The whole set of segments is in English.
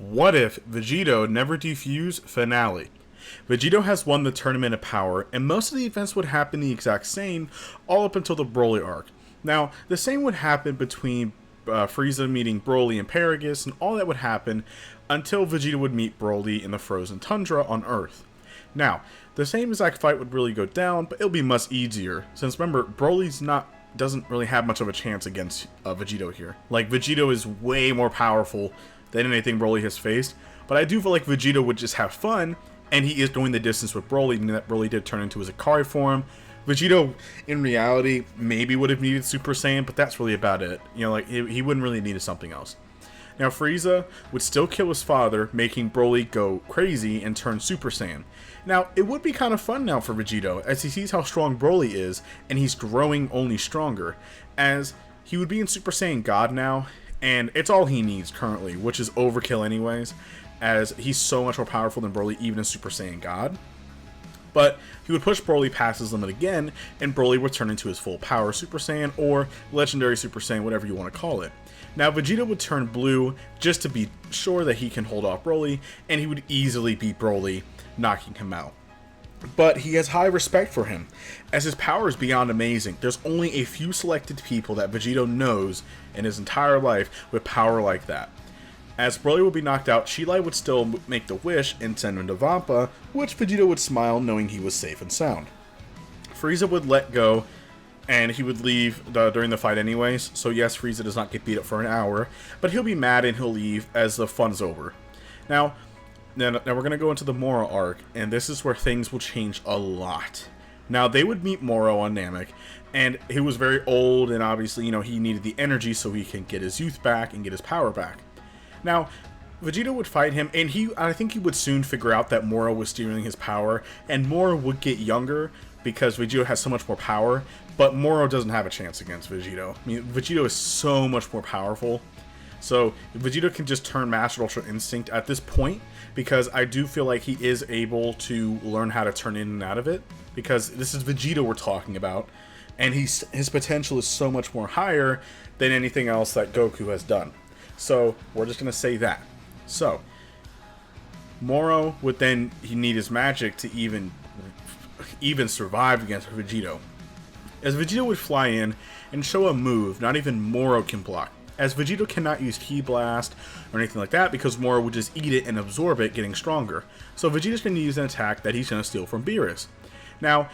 What if Vegito never defused finale? Vegito has won the Tournament of Power, and most of the events would happen the exact same, all up until the Broly arc. Now, the same would happen between Frieza meeting Broly and Paragus, and all that would happen until Vegeta would meet Broly in the frozen tundra on Earth. Now, the same exact fight would really go down, but it'll be much easier, since remember, doesn't really have much of a chance against Vegito here. Like, Vegito is way more powerful than anything Broly has faced, but I do feel like Vegito would just have fun, and he is going the distance with Broly, meaning that Broly did turn into his Ikari form. Vegito, in reality, maybe would have needed Super Saiyan, but that's really about it. You know, like, he wouldn't really need something else. Now, Frieza would still kill his father, making Broly go crazy and turn Super Saiyan. Now, it would be kind of fun now for Vegito, as he sees how strong Broly is, and he's growing only stronger, as he would be in Super Saiyan God now, and it's all he needs currently, which is overkill anyways, as he's so much more powerful than Broly even in Super Saiyan God. But he would push Broly past his limit again, and Broly would turn into his full power Super Saiyan, or Legendary Super Saiyan, whatever you want to call it. Now, Vegeta would turn blue just to be sure that he can hold off Broly, and he would easily beat Broly, knocking him out. But he has high respect for him, as his power is beyond amazing. There's only a few selected people that Vegito knows in his entire life with power like that. As Broly would be knocked out, Chi-Lai would still make the wish and send him to Vampa, which Vegito would smile knowing he was safe and sound. Frieza would let go, and he would leave during the fight anyways, so yes, Frieza does not get beat up for an hour, but he'll be mad and he'll leave as the fun's over. Now we're going to go into the Moro arc, and this is where things will change a lot. Now, they would meet Moro on Namek, and he was very old, and obviously, you know, he needed the energy so he can get his youth back and get his power back. Now, Vegeta would fight him, and I think he would soon figure out that Moro was stealing his power, and Moro would get younger because Vegito has so much more power, but Moro doesn't have a chance against Vegito. I mean, Vegito is so much more powerful. So, Vegito can just turn Master Ultra Instinct at this point, because I do feel like he is able to learn how to turn in and out of it, because this is Vegito we're talking about, and his potential is so much more higher than anything else that Goku has done. So, we're just going to say that. So, Moro would then need his magic to even survive against Vegito. As Vegito would fly in and show a move not even Moro can block, as Vegito cannot use Ki Blast or anything like that because Moro would just eat it and absorb it, getting stronger. So Vegeta's going to use an attack that he's going to steal from Beerus. Now,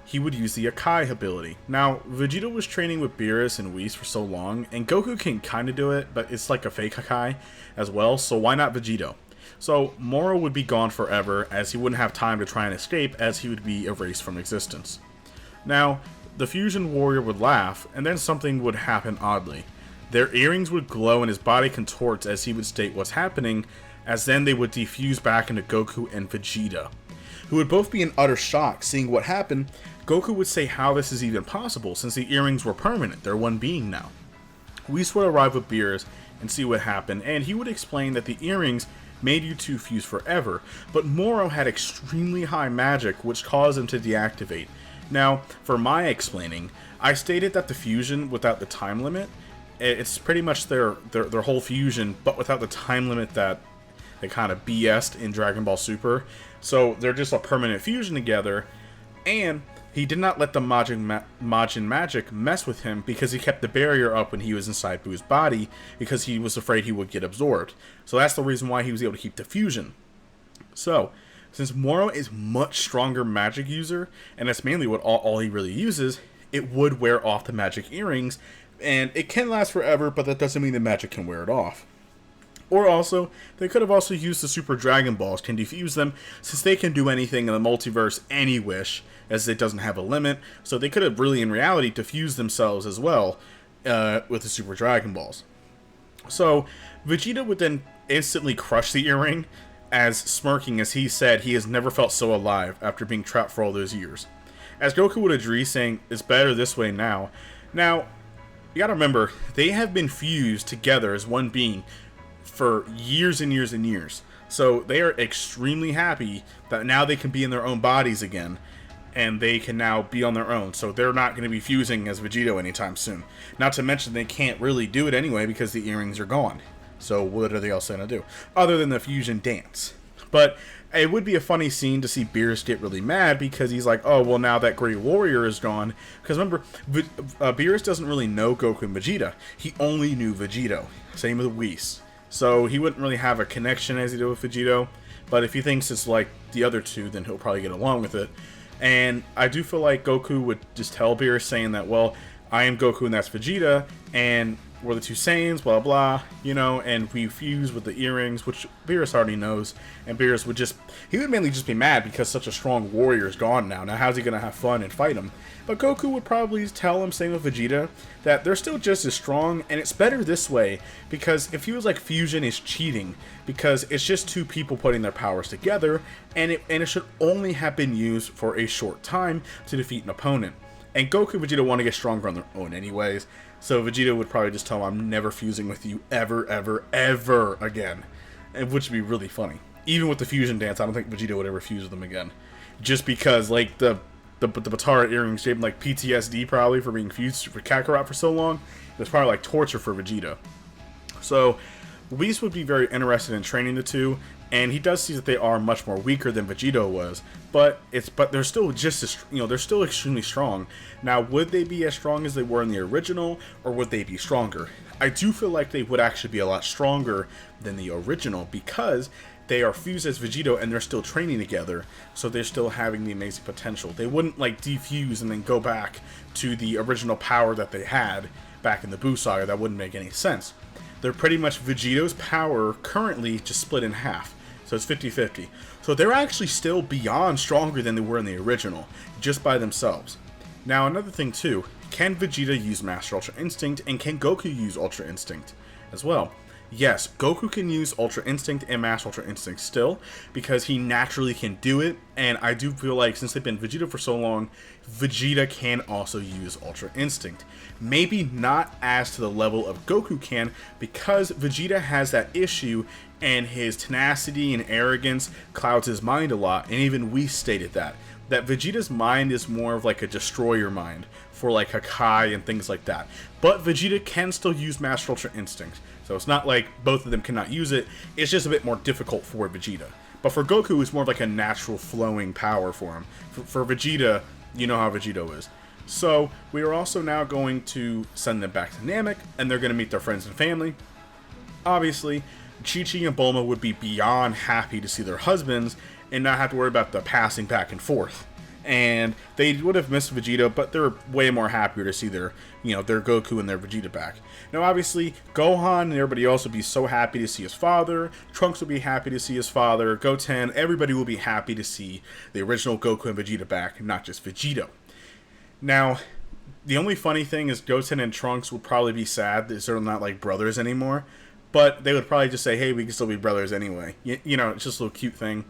he would use the Akai ability. Now, Vegeta was training with Beerus and Whis for so long, and Goku can kind of do it, but it's like a fake Akai as well, so why not Vegito? So, Moro would be gone forever, as he wouldn't have time to try and escape, as he would be erased from existence. Now, the Fusion Warrior would laugh, and then something would happen oddly. Their earrings would glow and his body contorts as he would state what's happening, as then they would defuse back into Goku and Vegeta, who would both be in utter shock seeing what happened. Goku would say how this is even possible since the earrings were permanent, they're one being now. Whis would arrive with Beerus and see what happened, and he would explain that the earrings made you two fuse forever, but Moro had extremely high magic which caused him to deactivate. Now, for my explaining, I stated that the fusion without the time limit, it's pretty much their whole fusion, but without the time limit that they kind of BS'd in Dragon Ball Super. So they're just a permanent fusion together, and he did not let the Majin magic mess with him because he kept the barrier up when he was inside Boo's body because he was afraid he would get absorbed. So that's the reason why he was able to keep the fusion. So, since Moro is much stronger magic user, and that's mainly what all he really uses, it would wear off the magic earrings, and it can last forever, but that doesn't mean the magic can wear it off. Or also, they could have also used the Super Dragon Balls, can defuse them, since they can do anything in the multiverse any wish, as it doesn't have a limit, so they could have really in reality defused themselves as well with the Super Dragon Balls. So, Vegeta would then instantly crush the earring, as smirking as he said he has never felt so alive after being trapped for all those years. As Goku would agree, saying, "It's better this way now." Now, you gotta remember, they have been fused together as one being for years and years and years. So they are extremely happy that now they can be in their own bodies again, and they can now be on their own. So they're not going to be fusing as Vegito anytime soon. Not to mention they can't really do it anyway because the earrings are gone. So what are they else going to do? Other than the fusion dance. But it would be a funny scene to see Beerus get really mad because he's like, oh, well, now that Great Warrior is gone. Because remember, Beerus doesn't really know Goku and Vegeta. He only knew Vegito. Same with Whis. So he wouldn't really have a connection as he did with Vegito. But if he thinks it's like the other two, then he'll probably get along with it. And I do feel like Goku would just tell Beerus saying that, well, I am Goku and that's Vegeta, and we're the two Saiyans, blah, blah, you know, and we fuse with the earrings, which Beerus already knows, and Beerus would just, he would mainly just be mad because such a strong warrior is gone now. Now, how's he going to have fun and fight him? But Goku would probably tell him, same with Vegeta, that they're still just as strong, and it's better this way, because it feels like fusion is cheating, because it's just two people putting their powers together, and it should only have been used for a short time to defeat an opponent. And Goku and Vegeta want to get stronger on their own anyways, so Vegeta would probably just tell him, I'm never fusing with you ever, ever, ever again. And which would be really funny. Even with the fusion dance, I don't think Vegeta would ever fuse with them again. Just because, like, the Batara earrings gave him, like, PTSD probably for being fused for Kakarot for so long. It was probably, like, torture for Vegeta. So, Whis would be very interested in training the two, and he does see that they are much more weaker than Vegito was, but they're still just as, they're still extremely strong. Now, would they be as strong as they were in the original, or would they be stronger? I do feel like they would actually be a lot stronger than the original, because they are fused as Vegito and they're still training together, so they're still having the amazing potential. They wouldn't like defuse and then go back to the original power that they had back in the Buu Saga. That wouldn't make any sense. They're pretty much Vegito's power currently just split in half. So it's 50-50. So they're actually still beyond stronger than they were in the original, just by themselves. Now another thing too, can Vegeta use Master Ultra Instinct, and can Goku use Ultra Instinct as well? Yes, Goku can use Ultra Instinct and Master Ultra Instinct still, because he naturally can do it, and I do feel like since they've been Vegeta for so long, Vegeta can also use Ultra Instinct. Maybe not as to the level of Goku can, because Vegeta has that issue, and his tenacity and arrogance clouds his mind a lot, and even we stated that Vegeta's mind is more of like a destroyer mind for like Hakai and things like that. But Vegeta can still use Master Ultra Instinct, so it's not like both of them cannot use it, it's just a bit more difficult for Vegeta. But for Goku, it's more of like a natural flowing power for him. For Vegeta, you know how Vegito is. So, we are also now going to send them back to Namek, and they're going to meet their friends and family. Obviously, Chi-Chi and Bulma would be beyond happy to see their husbands, and not have to worry about the passing back and forth. And they would have missed Vegeta, but they're way more happier to see their Goku and their Vegeta back. Now, obviously, Gohan and everybody else would be so happy to see his father. Trunks would be happy to see his father. Goten, everybody will be happy to see the original Goku and Vegeta back, not just Vegito. Now, the only funny thing is Goten and Trunks would probably be sad that they're not like brothers anymore. But they would probably just say, hey, we can still be brothers anyway. You know, it's just a little cute thing.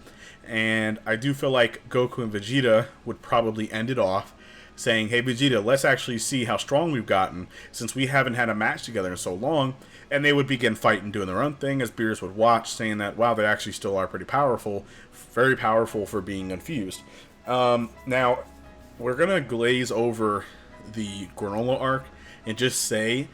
And I do feel like Goku and Vegeta would probably end it off saying, hey, Vegeta, let's actually see how strong we've gotten since we haven't had a match together in so long. And they would begin fighting, doing their own thing, as Beerus would watch, saying that, wow, they actually still are pretty powerful. Very powerful for being unfused. Now, we're going to glaze over the Granola arc and just say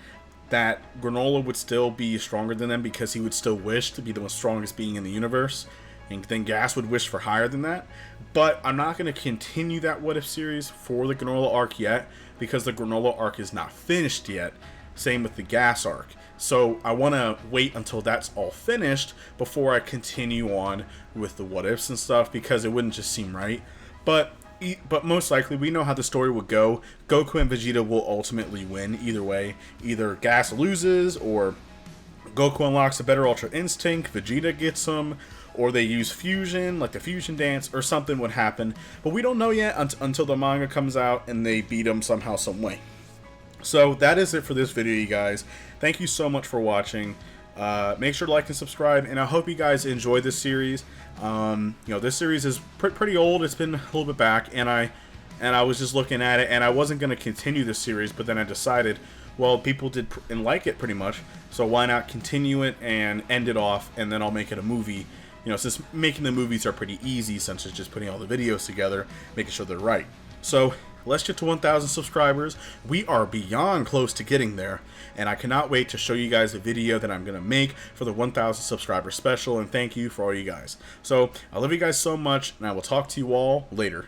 that Granola would still be stronger than them because he would still wish to be the most strongest being in the universe, and then Gas would wish for higher than that. But I'm not going to continue that What If series for the Granola arc yet, because the Granola arc is not finished yet. Same with the Gas arc. So I want to wait until that's all finished before I continue on with the What Ifs and stuff, because it wouldn't just seem right. But most likely, we know how the story would go. Goku and Vegeta will ultimately win either way. Either Gas loses, or Goku unlocks a better Ultra Instinct, Vegeta gets them, or they use fusion, like the fusion dance, or something would happen. But we don't know yet until the manga comes out and they beat them somehow, some way. So that is it for this video, you guys. Thank you so much for watching. Make sure to like and subscribe, and I hope you guys enjoy this series. This series is pretty old. It's been a little bit back, and I was just looking at it, and I wasn't going to continue this series, but then I decided, well, people did and like it pretty much, so why not continue it and end it off, and then I'll make it a movie. Since making the movies are pretty easy, since it's just putting all the videos together, making sure they're right. So let's get to 1,000 subscribers. We are beyond close to getting there, and I cannot wait to show you guys a video that I'm going to make for the 1,000 subscriber special, and thank you for all you guys. So, I love you guys so much, and I will talk to you all later.